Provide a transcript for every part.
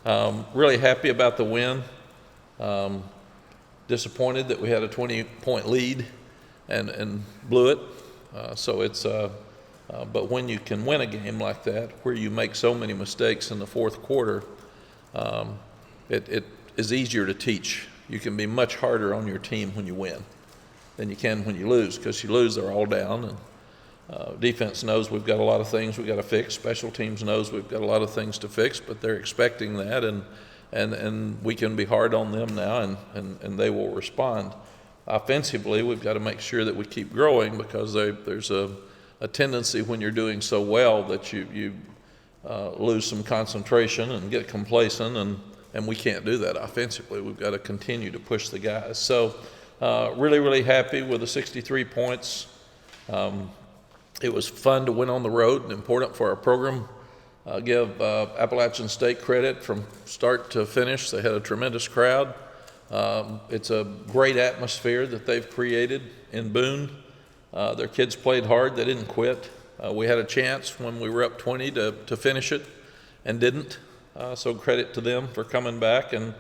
Really happy about the win. Disappointed that we had a 20-point lead and blew it. But when you can win a game like that, where you make so many mistakes in the fourth quarter, it is easier to teach. You can be much harder on your team when you win than you can when you lose, because you lose, they're all down. And defense knows we've got a lot of things we've got to fix. Special teams knows we've got a lot of things to fix, but they're expecting that, and we can be hard on them now, and they will respond. Offensively, we've got to make sure that we keep growing, because there's a tendency when you're doing so well that you lose some concentration and get complacent, and we can't do that offensively. We've got to continue to push the guys. So really, really happy with the 63 points. It was fun to win on the road and important for our program. Give Appalachian State credit from start to finish. They had a tremendous crowd. It's a great atmosphere that they've created in Boone. Their kids played hard. They didn't quit. We had a chance when we were up 20 to finish it and didn't. So credit to them for coming back. And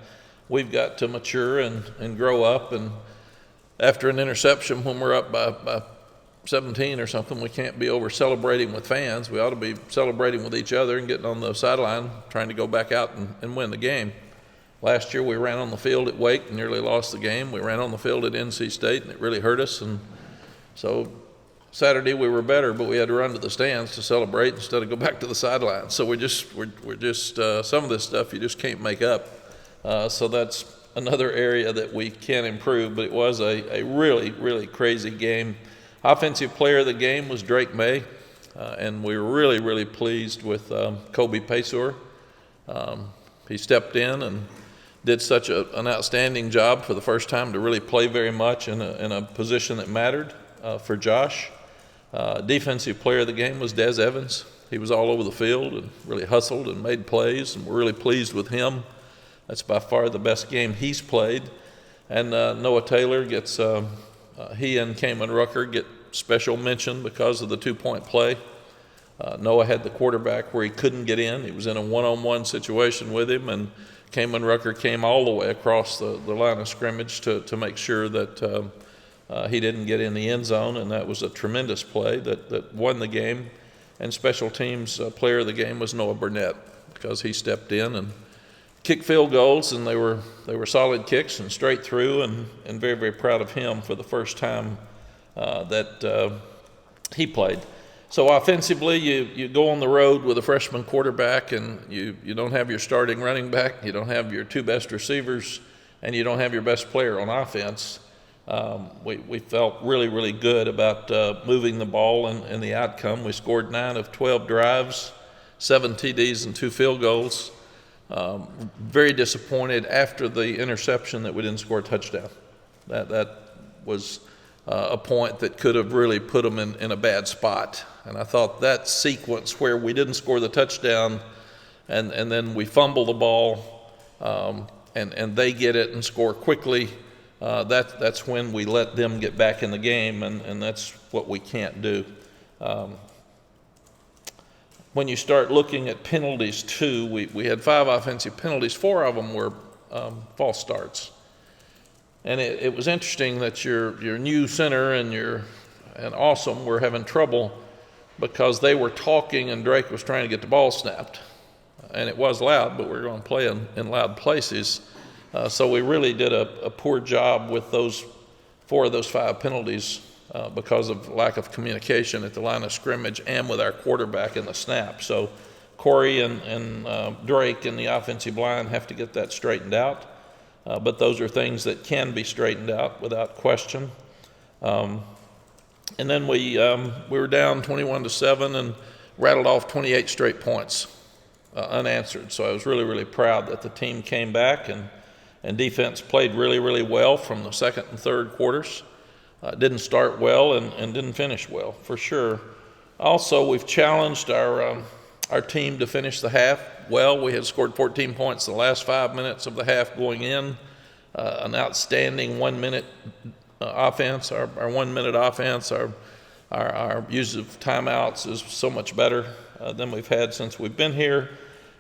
we've got to mature and grow up. And after an interception, when we're up by 17 or something, we can't be over celebrating with fans. We ought to be celebrating with each other and getting on the sideline trying to go back out and win the game. Last year we ran on the field at Wake and nearly lost the game. We ran on the field at NC State and it really hurt us. And so Saturday we were better, but we had to run to the stands to celebrate instead of go back to the sideline. So we're just some of this stuff you just can't make up. So that's another area that we can improve, but it was a really, really crazy game. Offensive player of the game was Drake May, and we were really, really pleased with Kobe Pesor. He stepped in and did such an outstanding job for the first time to really play very much in a position that mattered for Josh. Defensive player of the game was Des Evans. He was all over the field and really hustled and made plays, and we're really pleased with him. That's by far the best game he's played. And Noah Taylor gets, he and Kamen Rucker get special mention because of the 2-point play. Noah had the quarterback where he couldn't get in. He was in a one-on-one situation with him, and Kamen Rucker came all the way across the line of scrimmage to make sure that he didn't get in the end zone, and that was a tremendous play that won the game. And special teams player of the game was Noah Burnett, because he stepped in and kicked field goals, and they were solid kicks and straight through, and very, very proud of him for the first time that he played. So offensively, you go on the road with a freshman quarterback, and you don't have your starting running back, you don't have your 2 best receivers, and you don't have your best player on offense. We felt really, really good about moving the ball and the outcome. We scored 9 of 12 drives, 7 TDs and 2 field goals. Very disappointed after the interception that we didn't score a touchdown. That was a point that could have really put them in a bad spot. And I thought that sequence where we didn't score the touchdown and then we fumble the ball and they get it and score quickly, that's when we let them get back in the game, and that's what we can't do. When you start looking at penalties too, we had 5 offensive penalties. 4 of them were false starts. And it was interesting that your new center and Awesome were having trouble because they were talking and Drake was trying to get the ball snapped. And it was loud, but we were going to play in loud places. So we really did a poor job with 4 of those 5 penalties because of lack of communication at the line of scrimmage and with our quarterback in the snap. So Corey and Drake and the offensive line have to get that straightened out. But those are things that can be straightened out without question. And then we were down 21-7 and rattled off 28 straight points unanswered. So I was really, really proud that the team came back and defense played really, really well from the second and third quarters. Didn't start well and didn't finish well, for sure. Also, we've challenged our team to finish the half well. We had scored 14 points in the last 5 minutes of the half going in. An outstanding 1-minute offense. Our 1-minute offense, our use of timeouts is so much better than we've had since we've been here.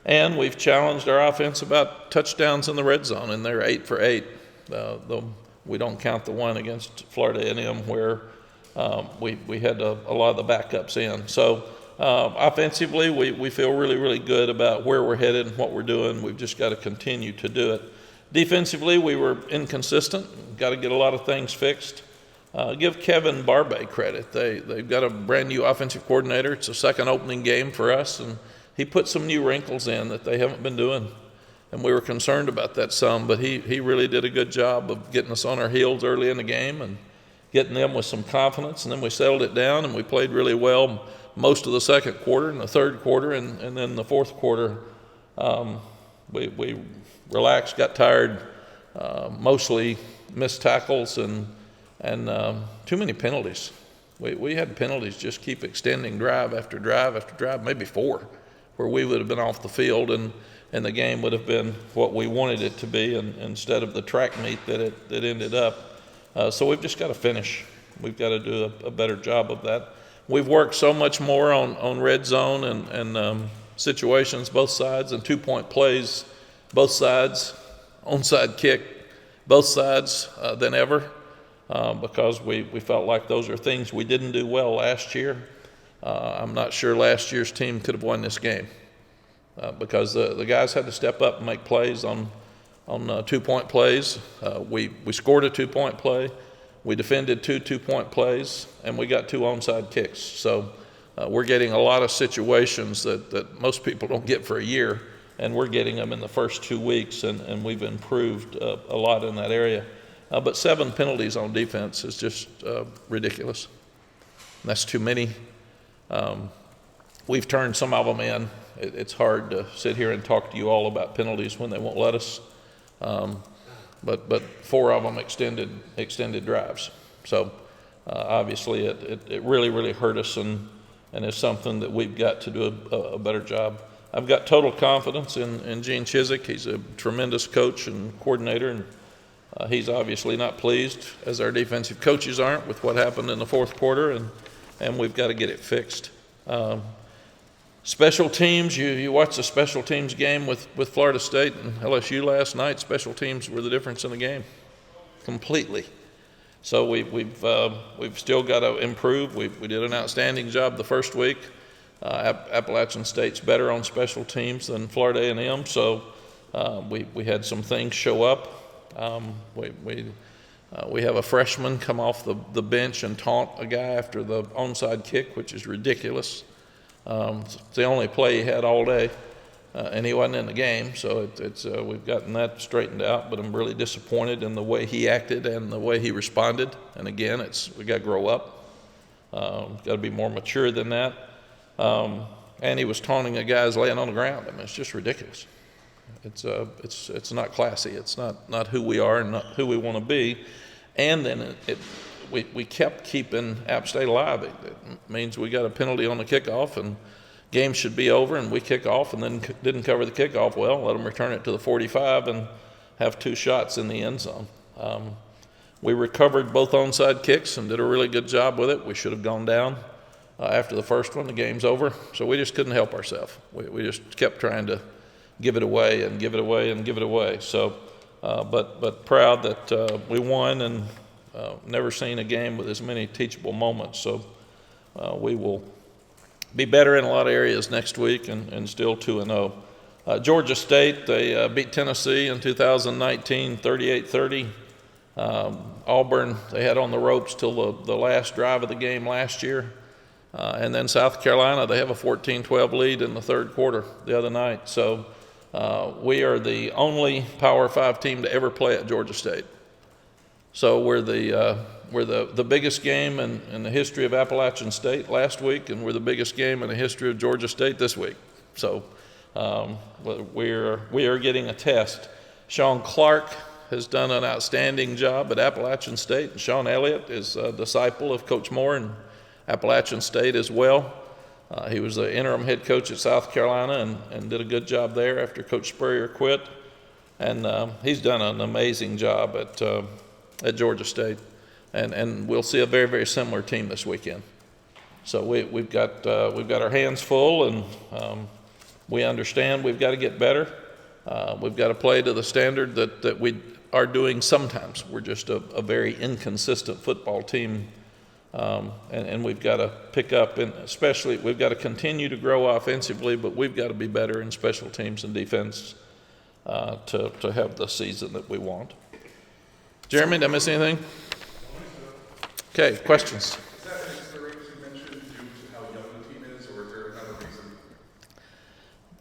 And we've challenged our offense about touchdowns in the red zone, and they're 8 for 8. Though we don't count the one against Florida A&M where we had a lot of the backups in. So offensively, we feel really, really good about where we're headed and what we're doing. We've just got to continue to do it. Defensively, we were inconsistent. Got to get a lot of things fixed. Give Kevin Barbay credit. They've got a brand new offensive coordinator. It's a second opening game for us, and he put some new wrinkles in that they haven't been doing. And we were concerned about that some, but he really did a good job of getting us on our heels early in the game and getting them with some confidence. And then we settled it down, and we played really well most of the second quarter and the third quarter, and then the fourth quarter we relaxed, got tired, mostly missed tackles and too many penalties. We had penalties just keep extending drive after drive after drive, maybe 4, where we would have been off the field and the game would have been what we wanted it to be, and instead of the track meet that it ended up. So we've just got to finish. We've got to do a better job of that. We've worked so much more on red zone and situations, both sides, and 2-point plays, both sides, onside kick, both sides than ever, because we felt like those are things we didn't do well last year. I'm not sure last year's team could have won this game because the guys had to step up and make plays on 2-point plays. We scored a 2-point play. We defended 2 2-point plays, and we got 2 onside kicks. So we're getting a lot of situations that most people don't get for a year, and we're getting them in the first 2 weeks, and we've improved a lot in that area. But 7 penalties on defense is just ridiculous. That's too many. We've turned some of them in. It's hard to sit here and talk to you all about penalties when they won't let us. But 4 of them extended drives. So obviously it really, really hurt us, and it's something that we've got to do a better job. I've got total confidence in Gene Chizik. He's a tremendous coach and coordinator, and he's obviously not pleased, as our defensive coaches aren't, with what happened in the fourth quarter, and we've got to get it fixed. Special teams, you watched the special teams game with Florida State and LSU last night. Special teams were the difference in the game, completely. So we've still got to improve. We did an outstanding job the first week. Appalachian State's better on special teams than Florida A&M, so we had some things show up. We have a freshman come off the bench and taunt a guy after the onside kick, which is ridiculous. It's the only play he had all day, and he wasn't in the game, so we've gotten that straightened out, but I'm really disappointed in the way he acted and the way he responded. And again, we got to grow up. Got to be more mature than that. And he was taunting a guy's laying on the ground. I mean, it's just ridiculous. It's not classy. It's not who we are and not who we want to be. And then we kept keeping App State alive. It means we got a penalty on the kickoff, and game should be over, and we kick off and then didn't cover the kickoff well, let them return it to the 45 and have 2 shots in the end zone. We recovered both onside kicks and did a really good job with it. We should have gone down after the first one. The game's over, so we just couldn't help ourselves. We just kept trying to give it away and give it away and give it away. So, but proud that we won, and never seen a game with as many teachable moments. So we will be better in a lot of areas next week and still 2-0. Georgia State, they beat Tennessee in 2019, 38-30. Auburn, they had on the ropes till the last drive of the game last year. And then South Carolina, they have a 14-12 lead in the third quarter the other night. So we are the only Power 5 team to ever play at Georgia State. So we're the biggest game in the history of Appalachian State last week, and we're the biggest game in the history of Georgia State this week. So we are getting a test. Sean Clark has done an outstanding job at Appalachian State, and Sean Elliott is a disciple of Coach Moore in Appalachian State as well. He was the interim head coach at South Carolina and did a good job there after Coach Spurrier quit. And he's done an amazing job at Georgia State. And we'll see a very, very similar team this weekend. So we've got our hands full, and We understand we've got to get better. We've got to play to the standard that we are doing sometimes. We're just a very inconsistent football team, and we've got to pick up, and especially we've got to continue to grow offensively, but we've got to be better in special teams and defense to have the season that we want. Jeremy, did I miss anything? Okay, questions? Is that an experience you mentioned due to how young the team is, or is there another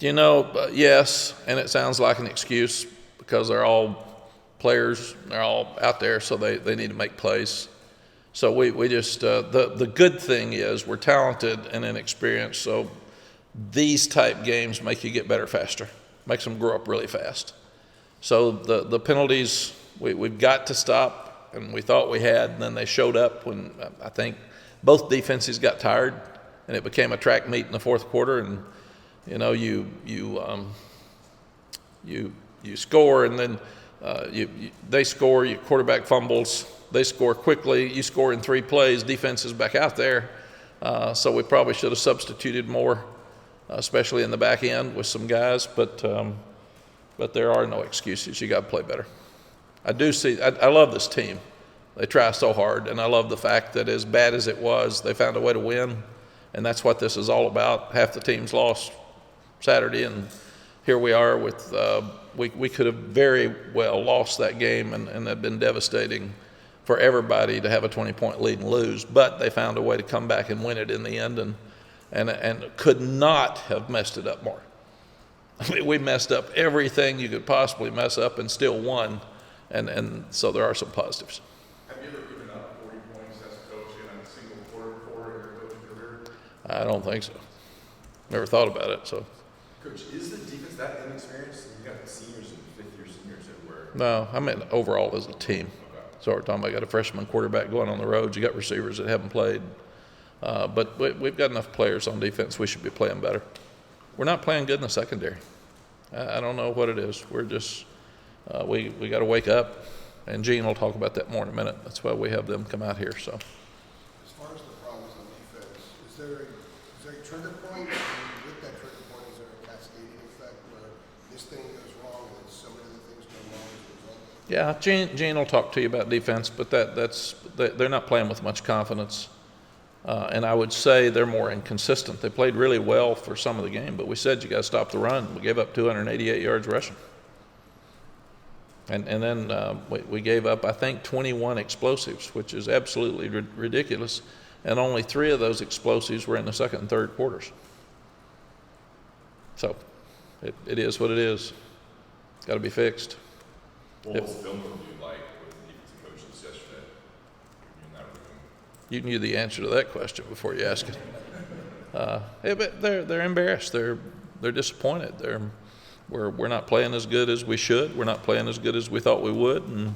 reason? Yes, and it sounds like an excuse because they're all players, they're all out there, so they need to make plays. So we just, the good thing is we're talented and inexperienced, so these type games make you get better faster, makes them grow up really fast. So the penalties, we've got to stop, and we thought we had, and then they showed up when I think both defenses got tired, and it became a track meet in the fourth quarter, and you score, and then they score, your quarterback fumbles, they score quickly, you score in 3 plays, defense is back out there. So we probably should have substituted more, especially in the back end with some guys, but there are no excuses. You got to play better. I love this team. They try so hard, and I love the fact that as bad as it was, they found a way to win, and that's what this is all about. Half the teams lost Saturday, and here we are with we could have very well lost that game, and that'd been devastating for everybody to have a 20-point lead and lose, but they found a way to come back and win it in the end, and could not have messed it up more. I mean, we messed up everything you could possibly mess up and still won, and so there are some positives. Have you ever given up 40 points as a coach in a single quarter before in your coaching career? I don't think so. Never thought about it, so. Coach, is the defense that inexperienced? You got seniors and fifth-year seniors that were. No, I mean overall as a team. So we're talking about, you got a freshman quarterback going on the road. You got receivers that haven't played. But we've got enough players on defense. We should be playing better. We're not playing good in the secondary. I don't know what it is. We're just, we got to wake up. And Gene will talk about that more in a minute. That's why we have them come out here. So. As far as the problems on defense, is there a trigger point? And with that trigger point, is there a cascading effect where this thing goes wrong and then so many other things go wrong as a result? Yeah, Gene will talk to you about defense, but they're not playing with much confidence. And I would say they're more inconsistent. They played really well for some of the game, but we said you got to stop the run. We gave up 288 yards rushing. And then we gave up, I think, 21 explosives, which is absolutely ridiculous. And only 3 of those explosives were in the second and third quarters. So it is what it is. Got to be fixed. What was film review like with the defensive coaches yesterday? In that room? You knew the answer to that question before you asked it. But they're embarrassed. They're disappointed. We're not playing as good as we should. We're not playing as good as we thought we would, and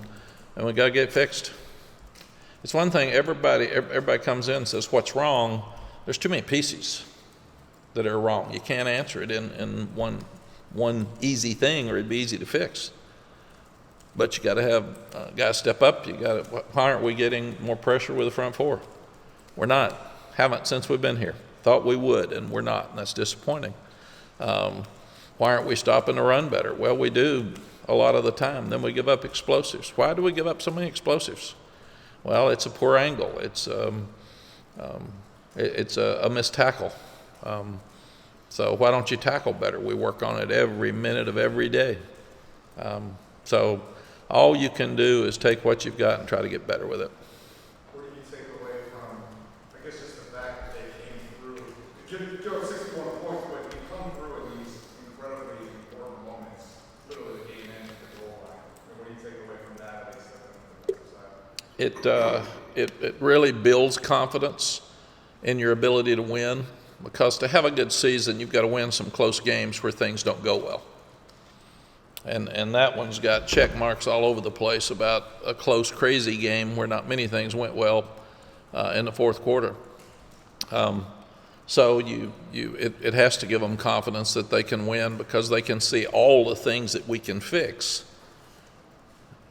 we got to get it fixed. It's one thing, everybody comes in and says, what's wrong? There's too many pieces that are wrong. You can't answer it in one easy thing, or it'd be easy to fix. But you got to have guys step up. Why aren't we getting more pressure with the front four? We're not. Haven't since we've been here. Thought we would, and we're not, and that's disappointing. Why aren't we stopping the run better? Well, we do a lot of the time. Then we give up explosives. Why do we give up so many explosives? Well, it's a poor angle. It's a missed tackle. So why don't you tackle better? We work on it every minute of every day. So all you can do is take what you've got and try to get better with it. What do you take away from, I guess, just the fact that they came through? You give up 61 points, but you come through in these incredibly important moments, literally the game ends at the goal line. And what do you take away from that? It really builds confidence in your ability to win, because to have a good season, you've got to win some close games where things don't go well. And that one's got check marks all over the place about a close, crazy game where not many things went well in the fourth quarter. So it has to give them confidence that they can win, because they can see all the things that we can fix.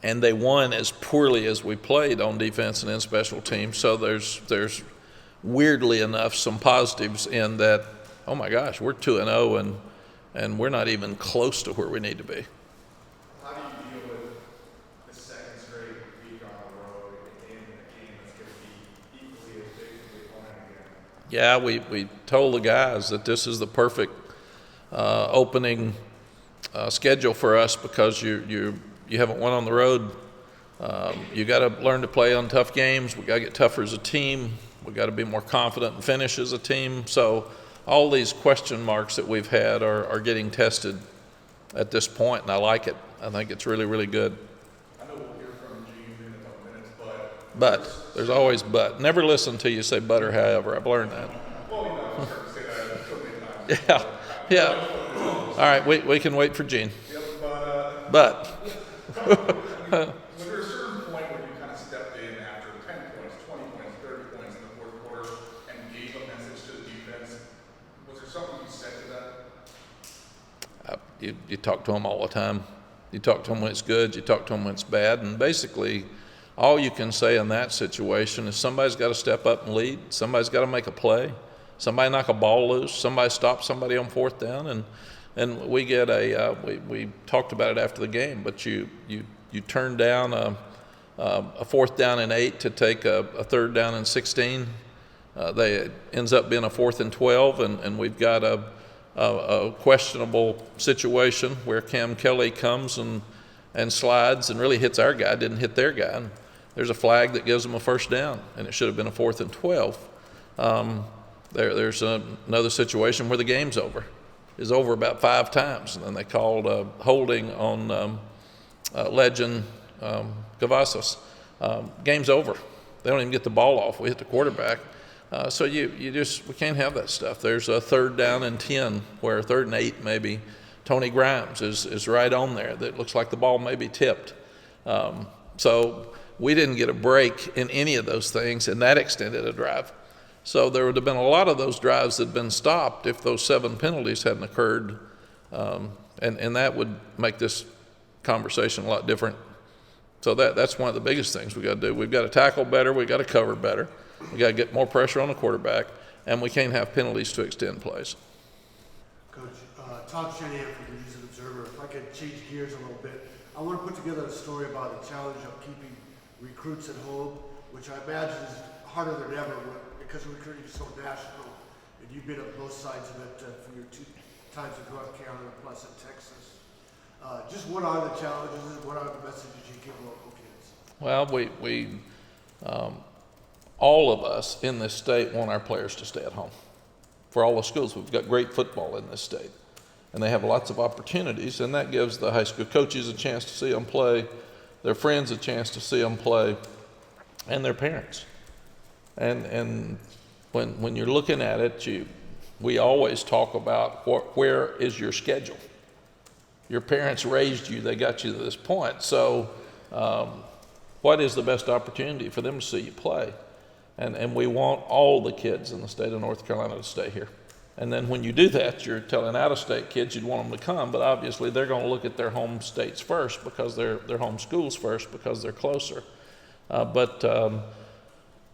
And they won as poorly as we played on defense and in special teams. So there's weirdly enough some positives in that. Oh my gosh, we're 2-0, and we're not even close to where we need to be. How do you deal with the second straight week on the road in a game that's going to be equally as big as the opponent again? Yeah, we told the guys that this is the perfect opening schedule for us because you haven't won on the road. You got to learn to play on tough games. We got to get tougher as a team. We got to be more confident and finish as a team. So all these question marks that we've had are getting tested at this point, and I like it. I think it's really, really good. I know we'll hear from Gene in a couple minutes, But there's always but. Never listen till you say but or however. I've learned that. well, you know, I'm starting to say that so many times. Yeah. All right, we can wait for Gene. Yep, But was there a certain point where you kind of stepped in after 10 points, 20 points, 30 points in the fourth quarter and gave a message to the defense? Was there something you said to that? you talk to them all the time. You talk to them when it's good. You talk to them when it's bad. And basically, all you can say in that situation is somebody's got to step up and lead. Somebody's got to make a play. Somebody knock a ball loose. Somebody stop somebody on fourth down. And we get we talked about it after the game, but you turn down a fourth down and 8 to take a third down and 16. It ends up being a 4th and 12, and we've got a questionable situation where Cam Kelly comes and slides and really hits our guy, didn't hit their guy. And there's a flag that gives them a first down, and it should have been a 4th and 12. There's another situation where the game's over. Is over about 5 times, and then they called holding on Legend Gavasas. Game's over. They don't even get the ball off. We hit the quarterback. So we can't have that stuff. There's a 3rd down and 10 where 3rd and 8 maybe. Tony Grimes is right on there. That looks like the ball may be tipped. So we didn't get a break in any of those things, and that extended a drive. So there would have been a lot of those drives that had been stopped if those 7 penalties hadn't occurred, and that would make this conversation a lot different. So that's one of the biggest things we got to do. We've got to tackle better. We've got to cover better. We got to get more pressure on the quarterback, and we can't have penalties to extend plays. Coach, Tom Shanahan from the News and Observer. If I could change gears a little bit, I want to put together a story about the challenge of keeping recruits at home, which I imagine is harder than ever because recruiting is so national, and you've been on both sides of it for your 2 times in North Carolina plus in Texas. Just what are the challenges and what are the messages you give local kids? Well, we all of us in this state want our players to stay at home. For all the schools, we've got great football in this state, and they have lots of opportunities, and that gives the high school coaches a chance to see them play, their friends a chance to see them play, and their parents. And when you're looking at it, we always talk about where is your schedule. Your parents raised you; they got you to this point. So, what is the best opportunity for them to see you play? And we want all the kids in the state of North Carolina to stay here. And then when you do that, you're telling out-of-state kids you'd want them to come, but obviously they're going to look at their home states first because their home schools first because they're closer. But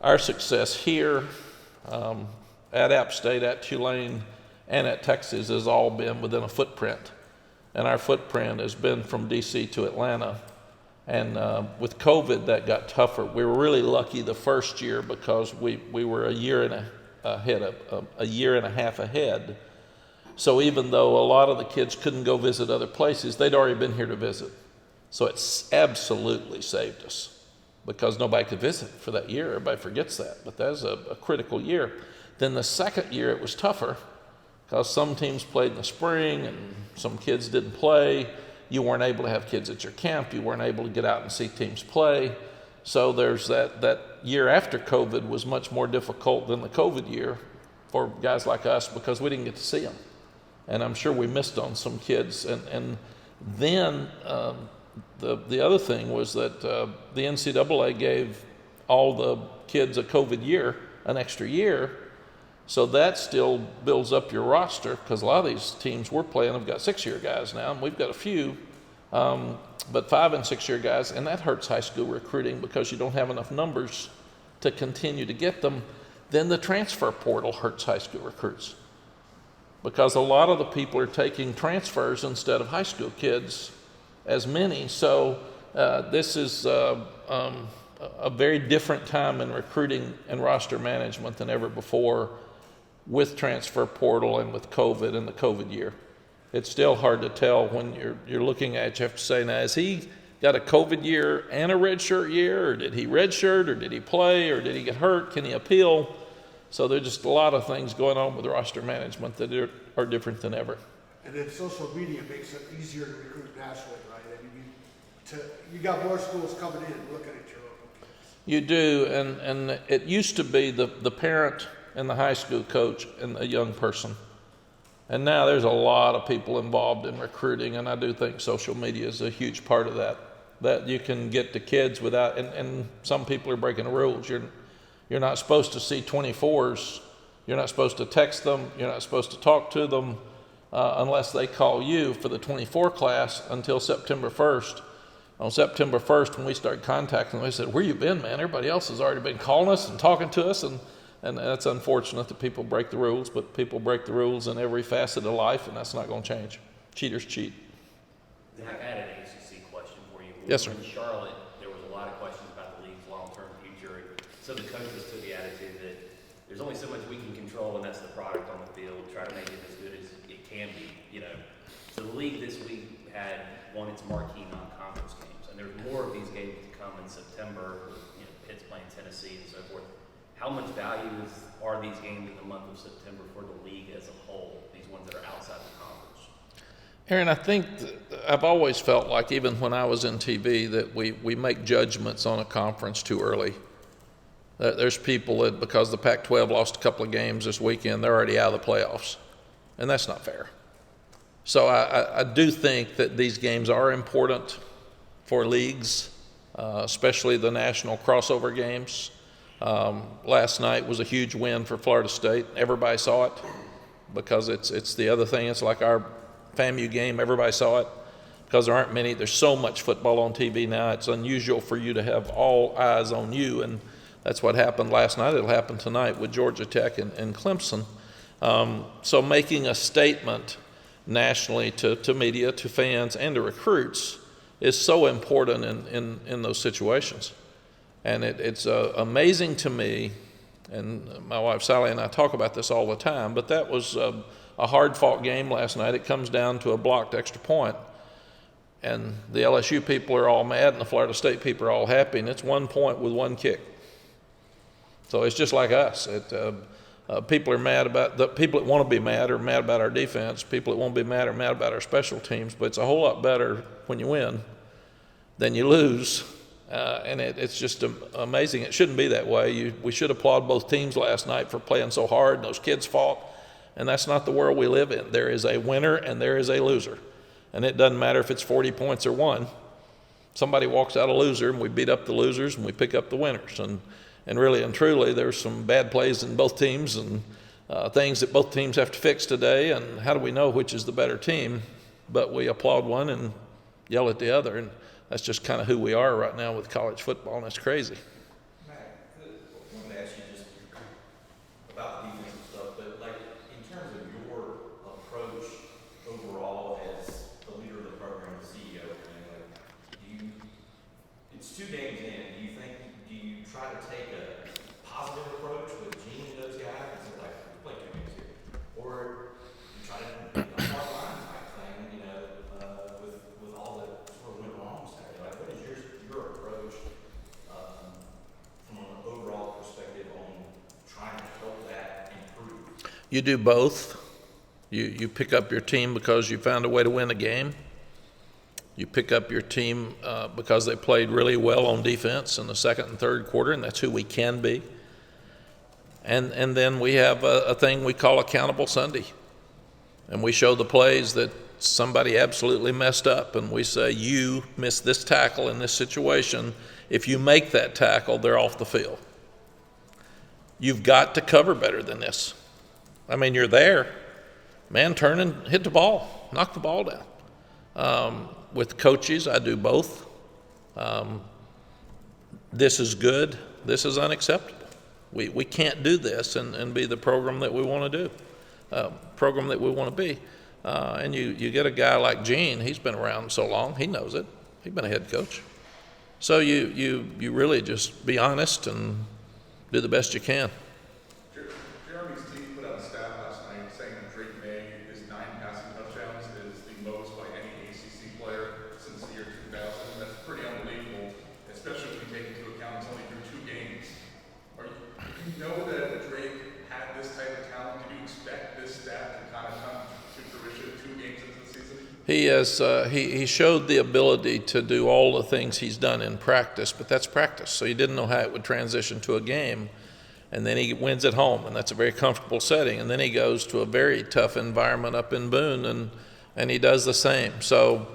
our success here at App State, at Tulane, and at Texas has all been within a footprint. And our footprint has been from D.C. to Atlanta. And with COVID, that got tougher. We were really lucky the first year because we were a year and a half ahead. So even though a lot of the kids couldn't go visit other places, they'd already been here to visit. So it's absolutely saved us because nobody could visit for that year. Everybody forgets that, but that was a critical year. Then the second year it was tougher because some teams played in the spring and some kids didn't play. You weren't able to have kids at your camp. You weren't able to get out and see teams play. So there's that year after COVID was much more difficult than the COVID year for guys like us because we didn't get to see them. And I'm sure we missed on some kids. And then the other thing was that the NCAA gave all the kids a COVID year, an extra year. So that still builds up your roster because a lot of these teams we're playing have got 6-year guys now, and we've got a few, but 5- and 6-year guys, and that hurts high school recruiting because you don't have enough numbers to continue to get them. Then the transfer portal hurts high school recruits because a lot of the people are taking transfers instead of high school kids, as many. So this is a very different time in recruiting and roster management than ever before, with transfer portal and with COVID and the COVID year. It's still hard to tell when you're looking at it. You have to say, now, has he got a COVID year and a redshirt year, or did he redshirt, or did he play, or did he get hurt? Can he appeal? So there's just a lot of things going on with roster management that are different than ever. And then social media makes it easier to recruit nationally, right? I mean, you got more schools coming in looking at your own kids. You do, and it used to be the parent and the high school coach and the young person. And now there's a lot of people involved in recruiting, and I do think social media is a huge part of that. That you can get to kids without, and some people are breaking the rules. You're not supposed to see 24s. You're not supposed to text them. You're not supposed to talk to them unless they call you for the 24 class until September 1st. On September 1st, when we started contacting them, they said, "Where you been, man? Everybody else has already been calling us and talking to us." And that's unfortunate that people break the rules, but people break the rules in every facet of life, and that's not going to change. Cheaters cheat. Zach, I had an ACC question for you. When Yes, we sir. were in Charlotte, there was a lot of questions about the league's long-term future. And some of the coaches took the attitude that there's only so much we can control, and that's the product on the field. Try to make it as good as it can be, you know. So the league this week had won its marquee non-conference games, and there's more of these games to come in September. You know, Pitt's playing Tennessee and so forth. How much value are these games in the month of September for the league as a whole? These ones that are outside the conference. Aaron, I think I've always felt like, even when I was in TV, that we make judgments on a conference too early. There's people that, because the Pac-12 lost a couple of games this weekend, they're already out of the playoffs, and that's not fair. So I do think that these games are important for leagues, especially the national crossover games. Last night was a huge win for Florida State. Everybody saw it, because it's the other thing. It's like our FAMU game. Everybody saw it because there aren't many. There's so much football on TV now. It's unusual for you to have all eyes on you, and that's what happened last night. It'll happen tonight with Georgia Tech and Clemson. So making a statement nationally to media, to fans, and to recruits is so important in those situations. And it's amazing to me, and my wife Sally and I talk about this all the time, but that was a hard-fought game last night. It comes down to a blocked extra point. And the LSU people are all mad, and the Florida State people are all happy, and it's 1 point with one kick. So it's just like us. People are mad about, the people that want to be mad are mad about our defense. People that won't be mad are mad about our special teams, but it's a whole lot better when you win than you lose. And it's just amazing. It shouldn't be that way. We should applaud both teams last night for playing so hard, and those kids fought. And that's not the world we live in. There is a winner and there is a loser. And it doesn't matter if it's 40 points or one. Somebody walks out a loser, and we beat up the losers and we pick up the winners. And really and truly, there's some bad plays in both teams, and things that both teams have to fix today. And how do we know which is the better team? But we applaud one and yell at the other. And that's just kind of who we are right now with college football, and it's crazy. Matt, I wanted to ask you just about the defensive stuff, but like in terms of your approach overall as the leader of the program, the CEO, like it's 2 games in. Do you try to take a positive approach with Gene and those guys and say, like, we play 2 games here, or you try to make a hard line type thing, with all that sort of went wrong Saturday? Like, what is your approach from an overall perspective on trying to help that improve? You do both. You pick up your team because you found a way to win a game. You pick up your team because they played really well on defense in the second and third quarter, and that's who we can be. And then we have a thing we call Accountable Sunday. And we show the plays that somebody absolutely messed up, and we say, you missed this tackle in this situation. If you make that tackle, they're off the field. You've got to cover better than this. I mean, you're there. Man, turn and hit the ball. Knock the ball down. With coaches, I do both. This is good. This is unacceptable. We can't do this and be the program that we want to do. program that we want to be. And you get a guy like Gene, he's been around so long, he knows it. He's been a head coach. So you really just be honest and do the best you can. Jeremy's team put out a stat last night saying that Drake May, his 9 passing touchdowns, is the most by any ACC player since the year 2000. That's pretty unbelievable, especially when you take into account he's only through 2 games. Do you know that Drake had this type of talent? Did you expect this stat to kind of come to fruition 2 games into the season? He has he showed the ability to do all the things he's done in practice, but that's practice. So he didn't know how it would transition to a game, and then he wins at home, and that's a very comfortable setting. And then he goes to a very tough environment up in Boone, and he does the same. So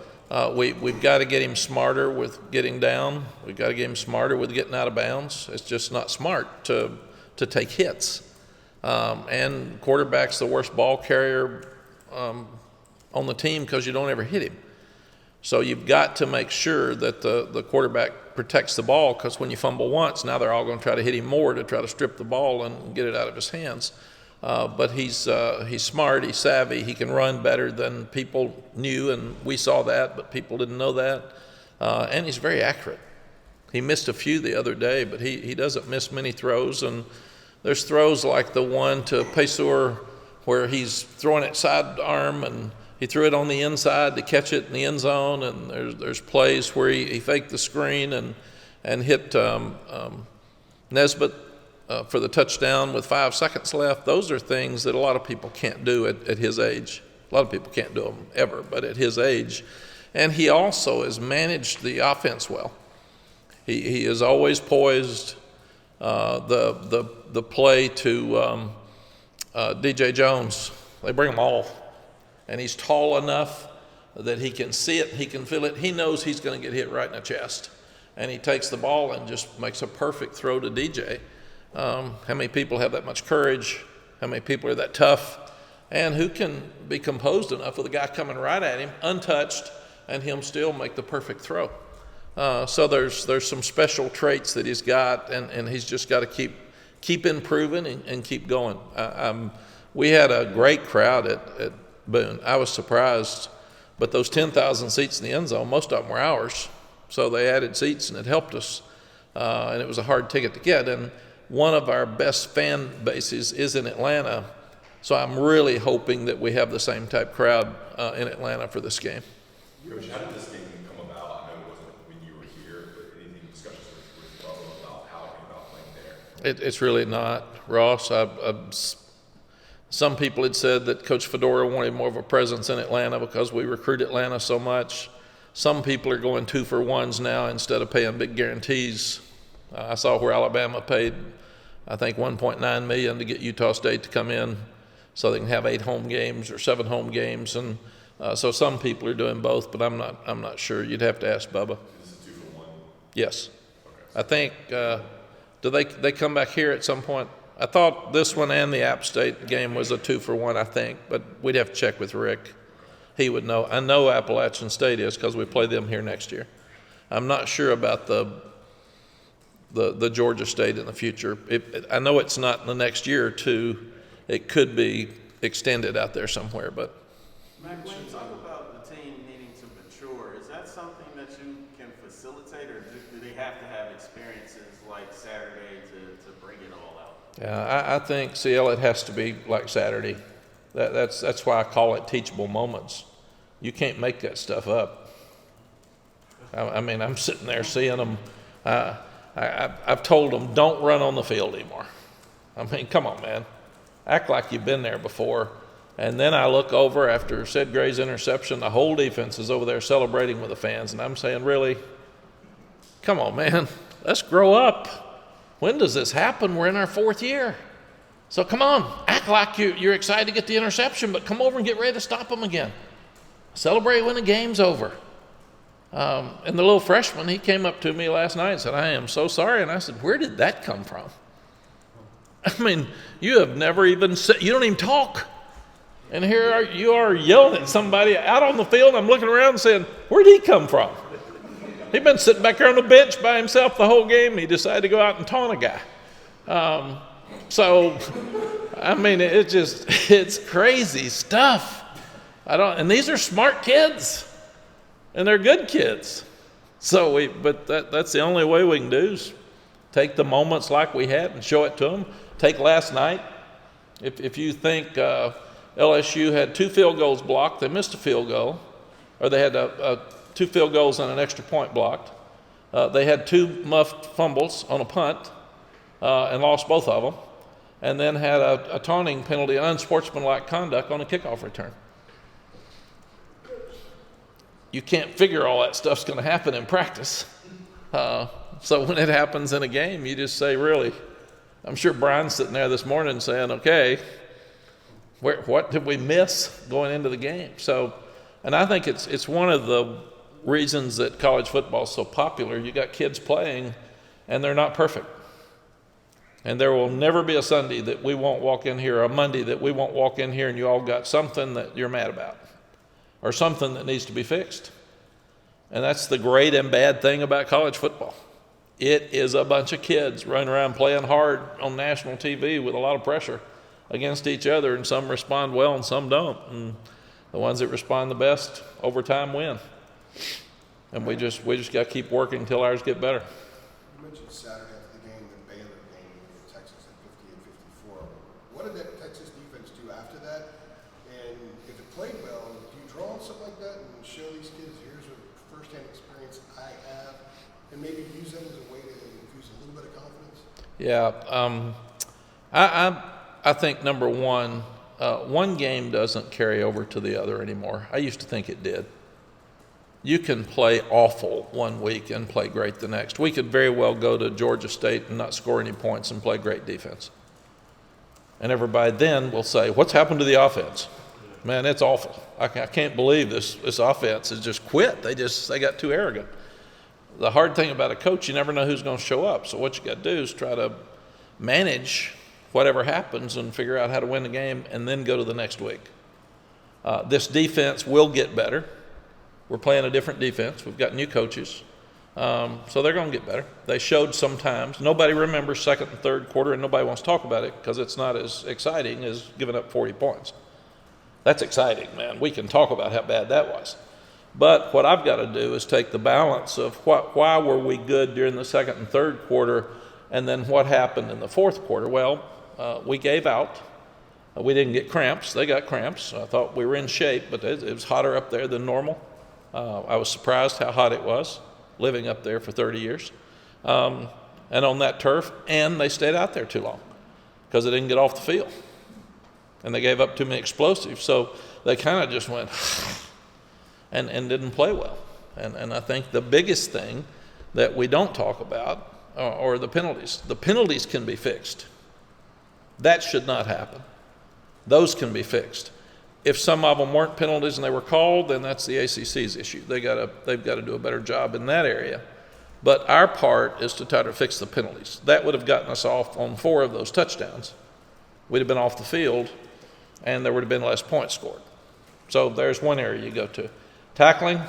we've got to get him smarter with getting down. We've got to get him smarter with getting out of bounds. It's just not smart to take hits. And quarterback's the worst ball carrier on the team because you don't ever hit him. So you've got to make sure that the quarterback protects the ball, because when you fumble once, now they're all going to try to hit him more to try to strip the ball and get it out of his hands. But he's smart, he's savvy, he can run better than people knew, and we saw that, but people didn't know that. And he's very accurate. He missed a few the other day, but he doesn't miss many throws. And there's throws like the one to Pesur where he's throwing it sidearm, and he threw it on the inside to catch it in the end zone. And there's plays where he faked the screen and hit Nesbitt for the touchdown with 5 seconds left. Those are things that a lot of people can't do at his age. A lot of people can't do them ever, but at his age. And he also has managed the offense well. He is always poised. The play to DJ Jones, they bring them all. And he's tall enough that he can see it, he can feel it. He knows he's going to get hit right in the chest. And he takes the ball and just makes a perfect throw to DJ. How many people have that much courage? How many people are that tough? And who can be composed enough with a guy coming right at him, untouched, and him still make the perfect throw? So there's some special traits that he's got, and he's just got to keep improving and keep going. We had a great crowd at Boone. I was surprised, but those 10,000 seats in the end zone, most of them were ours. So they added seats, and it helped us. And it was a hard ticket to get. And one of our best fan bases is in Atlanta. So I'm really hoping that we have the same type crowd in Atlanta for this game. Coach, how did this game come about? I know it wasn't when you were here, but any discussions with Bubba about how it came about playing there? It's really not, Ross. Some people had said that Coach Fedora wanted more of a presence in Atlanta because we recruit Atlanta so much. Some people are going 2-for-1s now instead of paying big guarantees. I saw where Alabama paid, I think, $1.9 million to get Utah State to come in so they can have 8 home games or 7 home games. And so some people are doing both, but I'm not sure. You'd have to ask Bubba. Is it 2-for-1? Yes. Okay. I think, do they come back here at some point? I thought this one and the App State game was a 2-for-1, I think, but we'd have to check with Rick. He would know. I know Appalachian State is because we play them here next year. I'm not sure about the Georgia State in the future. I know it's not in the next year or two. It could be extended out there somewhere, but. Mack, when you talk about the team needing to mature, is that something that you can facilitate, or do they have to have experiences like Saturday to bring it all out? Yeah, I think, CL, it has to be like Saturday. That's why I call it teachable moments. You can't make that stuff up. I mean, I'm sitting there seeing them. I've told them, don't run on the field anymore. I mean, come on, man. Act like you've been there before. And then I look over after Sid Gray's interception, the whole defense is over there celebrating with the fans. And I'm saying, really? Come on, man. Let's grow up. When does this happen? We're in our 4th year. So come on, act like you're excited to get the interception, but come over and get ready to stop them again. Celebrate when the game's over. And the little freshman, he came up to me last night and said, I am so sorry. And I said, where did that come from? I mean, you have never even said, you don't even talk. And here you are yelling at somebody out on the field. I'm looking around and saying, where'd he come from? He'd been sitting back there on the bench by himself the whole game. He decided to go out and taunt a guy. So, I mean, it's crazy stuff. And these are smart kids, and they're good kids. So but that's the only way we can do is take the moments like we had and show it to them. Take last night. If you think LSU had 2 field goals blocked, they missed a field goal, or they had 2 field goals and an extra point blocked. They had 2 muffed fumbles on a punt and lost both of them, and then had a taunting penalty, unsportsmanlike conduct on a kickoff return. You can't figure all that stuff's going to happen in practice. So when it happens in a game, you just say, really? I'm sure Brian's sitting there this morning saying, okay, what did we miss going into the game? So, and I think it's one of the reasons that college football is so popular. You got kids playing, and they're not perfect. And there will never be a Sunday that we won't walk in here, or a Monday that we won't walk in here and you all got something that you're mad about, or something that needs to be fixed. And that's the great and bad thing about college football. It is a bunch of kids running around playing hard on national TV with a lot of pressure against each other, and some respond well and some don't. And the ones that respond the best over time win. And we just got to keep working until ours get better. You mentioned Saturday after the game, the Baylor game in Texas at 58-54. What did that Texas defense do after that? And if it played well, do you draw on something like that and show these kids, here's a first-hand experience I have, and maybe use that as a way to infuse a little bit of confidence? Yeah, I think number one game doesn't carry over to the other anymore. I used to think it did. You can play awful one week and play great the next. We could very well go to Georgia State and not score any points and play great defense. And everybody then will say, what's happened to the offense? Man, it's awful. I can't believe this offense has just quit. They got too arrogant. The hard thing about a coach, you never know who's going to show up. So what you got to do is try to manage whatever happens and figure out how to win the game and then go to the next week. This defense will get better. We're playing a different defense. We've got new coaches. So they're going to get better. They showed sometimes. Nobody remembers second and third quarter, and nobody wants to talk about it because it's not as exciting as giving up 40 points. That's exciting, man. We can talk about how bad that was. But what I've got to do is take the balance of why were we good during the second and third quarter, and then what happened in the fourth quarter. Well, we gave out. We didn't get cramps. They got cramps. I thought we were in shape, but it was hotter up there than normal. I was surprised how hot it was, living up there for 30 years. And on that turf, and they stayed out there too long because they didn't get off the field. And they gave up too many explosives. So they kind of just went and didn't play well. And I think the biggest thing that we don't talk about are the penalties. The penalties can be fixed. That should not happen. Those can be fixed. If some of them weren't penalties and they were called, then that's the ACC's issue. They've got to do a better job in that area. But our part is to try to fix the penalties. That would have gotten us off on 4 of those touchdowns. We'd have been off the field, and there would have been less points scored. So there's one area you go to. Tackling,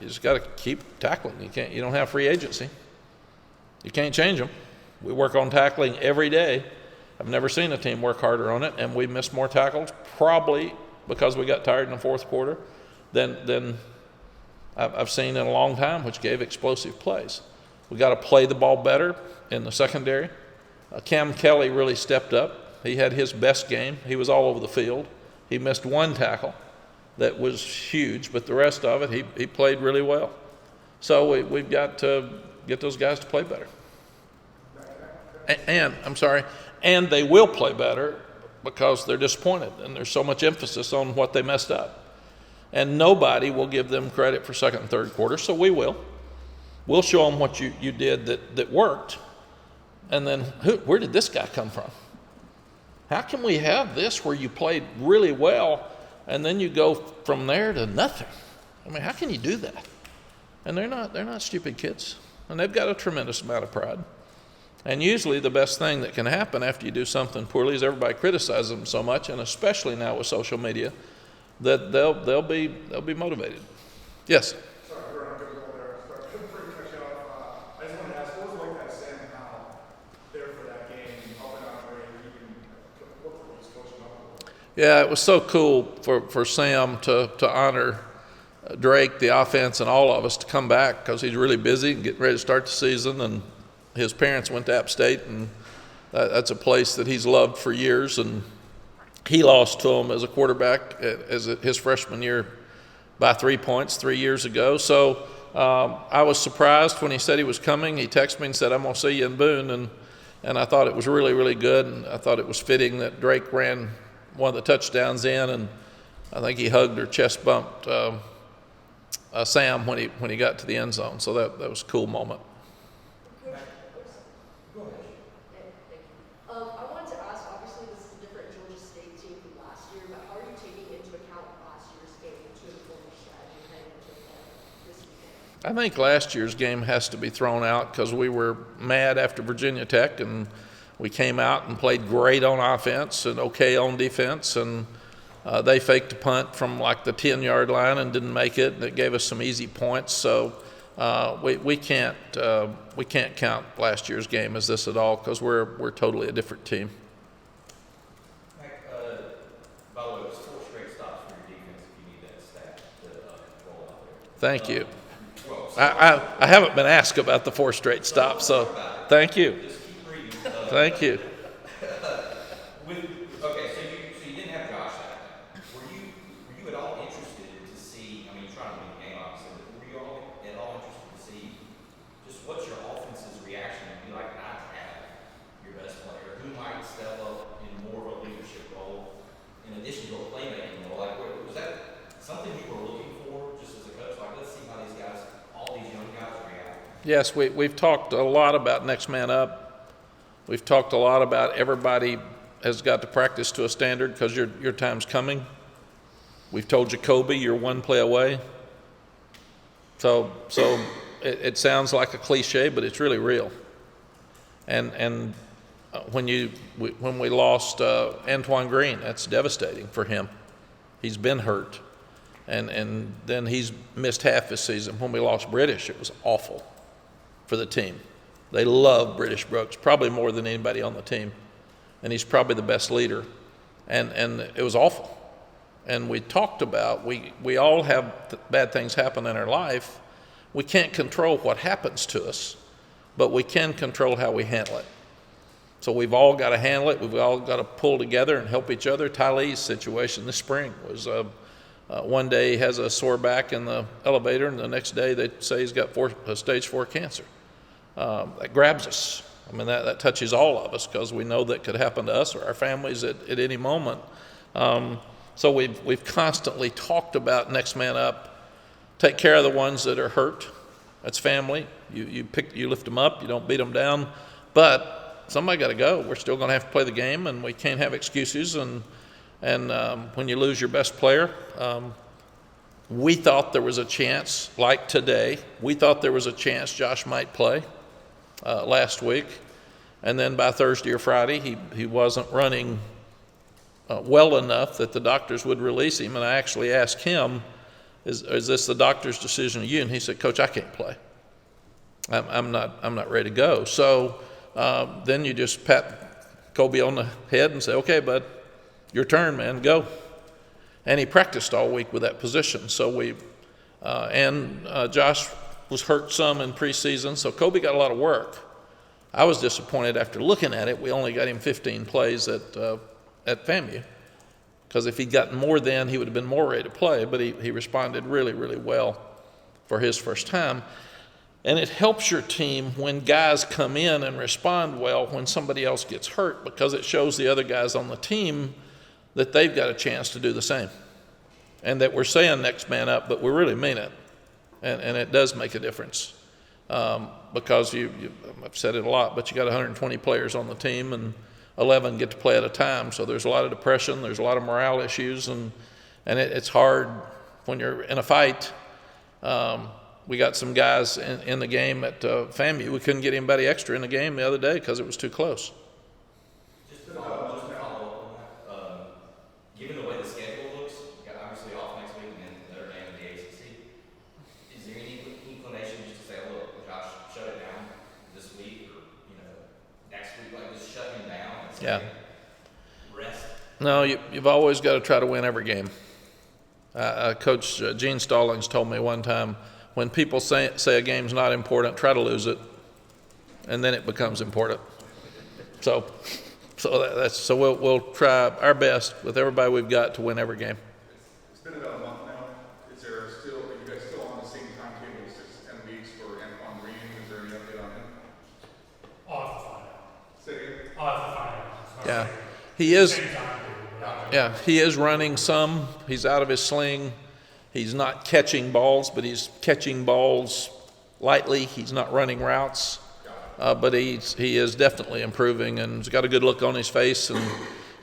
you just got to keep tackling. You don't have free agency. You can't change them. We work on tackling every day. I've never seen a team work harder on it, and we missed more tackles, probably because we got tired in the fourth quarter, than I've seen in a long time, which gave explosive plays. We got to play the ball better in the secondary. Cam Kelly really stepped up. He had his best game. He was all over the field. He missed 1 tackle that was huge, but the rest of it, he played really well. So we've got to get those guys to play better. And they will play better because they're disappointed, and there's so much emphasis on what they messed up. And nobody will give them credit for second and third quarter, so we will. We'll show them what you did that worked, and then where did this guy come from? How can we have this where you played really well, and then you go from there to nothing? I mean, how can you do that? And they're not stupid kids, and they've got a tremendous amount of pride. And usually the best thing that can happen after you do something poorly is everybody criticizes them so much, and especially now with social media, that they'll be motivated. Yes? Sorry, we're not going to go there. Sorry, before you cut you off, I just wanted to ask, what was like that Sam Howell there for that game, helping out Ray? He Yeah, it was so cool for Sam to honor Drake, the offense, and all of us to come back because he's really busy and getting ready to start the season. And his parents went to App State, and that's a place that he's loved for years. And he lost to him as a quarterback as his freshman year by 3 points 3 years ago. So I was surprised when he said he was coming. He texted me and said, "I'm going to see you in Boone." And I thought it was really, really good. And I thought it was fitting that Drake ran one of the touchdowns in. And I think he hugged or chest bumped Sam when he got to the end zone. So that was a cool moment. I wanted to ask, obviously this is a different Georgia State team from last year, but how are you taking into account last year's game to inform your strategy heading into this weekend? I think last year's game has to be thrown out because we were mad after Virginia Tech, and we came out and played great on offense and okay on defense, and they faked a punt from like the 10-yard line and didn't make it, and it gave us some easy points. So we can't count last year's game as this at all because we're totally a different team. Mac, by the way, it was 4 straight stops for your defense if you need that stat to roll out there. Thank you. Well, I haven't been asked about the 4 straight stops, so thank you. just keep reading. Thank you. Okay, so you didn't have Josh that night. Were you at all interested to see? I mean, you're trying to win the game, obviously, but were you at all interested to see just what's your offense's reaction to be like not to have your best player? Who might step up in more of a leadership role in addition to a playmaking role? Like, was that something you were looking for just as a coach? Like, let's see how these guys, all these young guys react. Yes, we've talked a lot about next man up. We've talked a lot about everybody has got to practice to a standard because your time's coming. We've told Jacoby you're one play away. So it sounds like a cliche, but it's really real. And when we lost Antoine Green, that's devastating for him. He's been hurt, and then he's missed half his season. When we lost British, it was awful for the team. They love British Brooks, probably more than anybody on the team. And he's probably the best leader. And it was awful. And we talked about, we all have bad things happen in our life. We can't control what happens to us, but we can control how we handle it. So we've all got to handle it. We've all got to pull together and help each other. Tylee's situation this spring was one day he has a sore back in the elevator, and the next day they say he's got stage 4 cancer. That grabs us. I mean, that touches all of us because we know that could happen to us or our families at any moment. So we've constantly talked about next man up. Take care of the ones that are hurt. That's family. You lift them up. You don't beat them down. But somebody got to go. We're still going to have to play the game, and we can't have excuses. And when you lose your best player, we thought there was a chance, like today, we thought there was a chance Josh might play last week. And then by Thursday or Friday, he wasn't running well enough that the doctors would release him. And I actually asked him, is this the doctor's decision to you? And he said, "Coach, I can't play. I'm not ready to go." So then you just pat Kobe on the head and say, "Okay, bud, your turn, man, go." And he practiced all week with that position. So Josh was hurt some in preseason, so Kobe got a lot of work. I was disappointed after looking at it. We only got him 15 plays at FAMU, because if he'd gotten more then, he would have been more ready to play. But he responded really, really well for his first time. And it helps your team when guys come in and respond well when somebody else gets hurt, because it shows the other guys on the team that they've got a chance to do the same. And that we're saying next man up, but we really mean it. And it does make a difference. Because I've said it a lot, but you got 120 players on the team and 11 get to play at a time. So there's a lot of depression, there's a lot of morale issues, and it's hard when you're in a fight. We got some guys in the game at FAMU. We couldn't get anybody extra in the game the other day because it was too close. Just to follow up on that, given the way the schedule looks, you got obviously off next week and then Notre Dame and the ACC. Is there any inclination just to say, "Look, Josh, shut it down this week or next week, like just shut him down and say, Yeah. rest"? No, you've always got to try to win every game. Coach Gene Stallings told me one time, when people say a game's not important, try to lose it, and then it becomes important. So we'll try our best with everybody we've got to win every game. It's been about a month now. Are you guys still on the same timetable, 6 to 10 weeks for Antoine Green? Is there any update on him? I'll have to find out. Say it again? I'll have to find out. It's not Yeah, like he is. same time, but I'll- Yeah, he is running some. He's out of his sling. He's not catching balls, but he's catching balls lightly. He's not running routes, but he is definitely improving, and he's got a good look on his face. And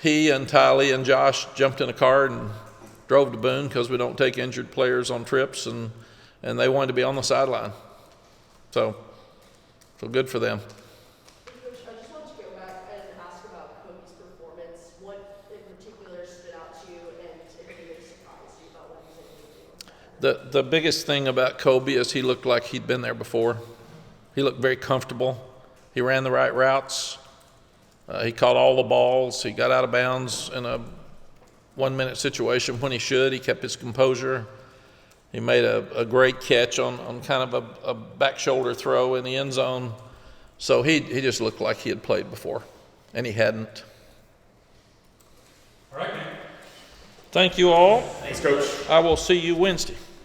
he and Tylee and Josh jumped in a car and drove to Boone because we don't take injured players on trips, and they wanted to be on the sideline. So good for them. Coach, I just wanted to go back and ask about Kobe's performance. What in particular stood out to you, and if anything surprised you about what he's able to do? The biggest thing about Kobe is he looked like he'd been there before. He looked very comfortable. He ran the right routes. He caught all the balls. He got out of bounds in a 1-minute situation when he should. He kept his composure. He made a great catch on kind of a back shoulder throw in the end zone. So he just looked like he had played before, and he hadn't. All right, man. Thank you all. Thanks, Coach. I will see you Wednesday.